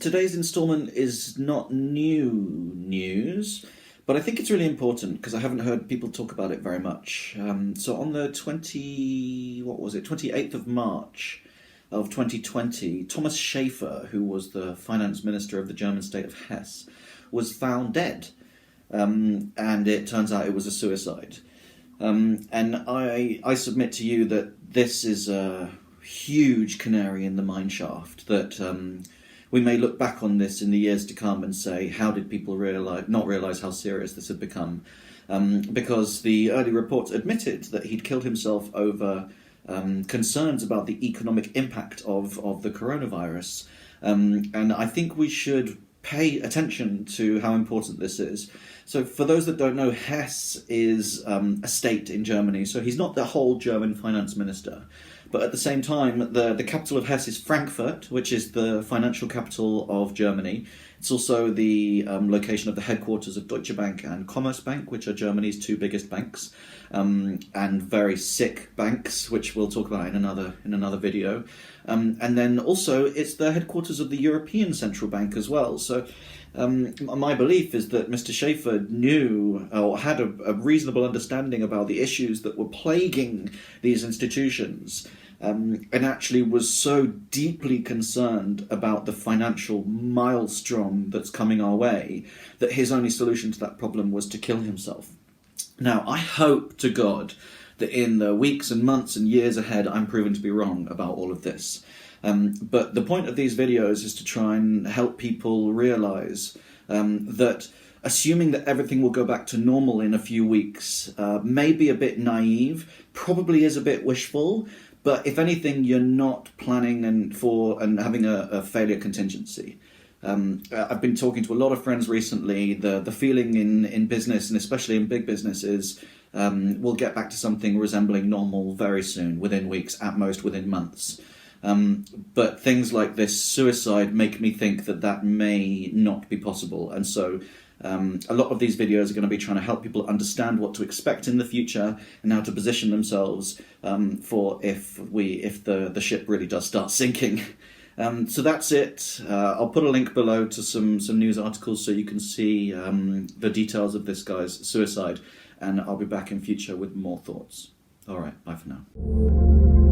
Today's instalment is not new news, but I think it's really important because I haven't heard people talk about it very much. So on the 28th of March of 2020, Thomas Schaefer, who was the finance minister of the German state of Hesse, was found dead. And it turns out it was a suicide. And I submit to you that this is a huge canary in the mine shaft, that we may look back on this in the years to come and say, how did people not realise how serious this had become? Because the early reports admitted that he'd killed himself over concerns about the economic impact of the coronavirus. And I think we should pay attention to how important this is. So for those that don't know, Hesse is a state in Germany, so he's not the whole German finance minister. But at the same time, the capital of Hesse is Frankfurt, which is the financial capital of Germany. It's also the location of the headquarters of Deutsche Bank and Commerzbank, which are Germany's two biggest banks, and very sick banks, which we'll talk about in another video. And then also it's the headquarters of the European Central Bank as well. So my belief is that Mr. Schaefer knew or had a reasonable understanding about the issues that were plaguing these institutions, and actually was so deeply concerned about the financial maelstrom that's coming our way that his only solution to that problem was to kill himself. Now, I hope to God that in the weeks and months and years ahead I'm proven to be wrong about all of this. But the point of these videos is to try and help people realise that assuming that everything will go back to normal in a few weeks may be a bit naive, probably is a bit wishful, but if anything, you're not planning and having a failure contingency. I've been talking to a lot of friends recently. The feeling in business, and especially in big business, is we'll get back to something resembling normal very soon, within weeks, at most within months. But things like this suicide make me think that may not be possible. And so a lot of these videos are going to be trying to help people understand what to expect in the future and how to position themselves for if the ship really does start sinking. So that's it. I'll put a link below to some news articles so you can see the details of this guy's suicide, and I'll be back in future with more thoughts. All right, bye for now.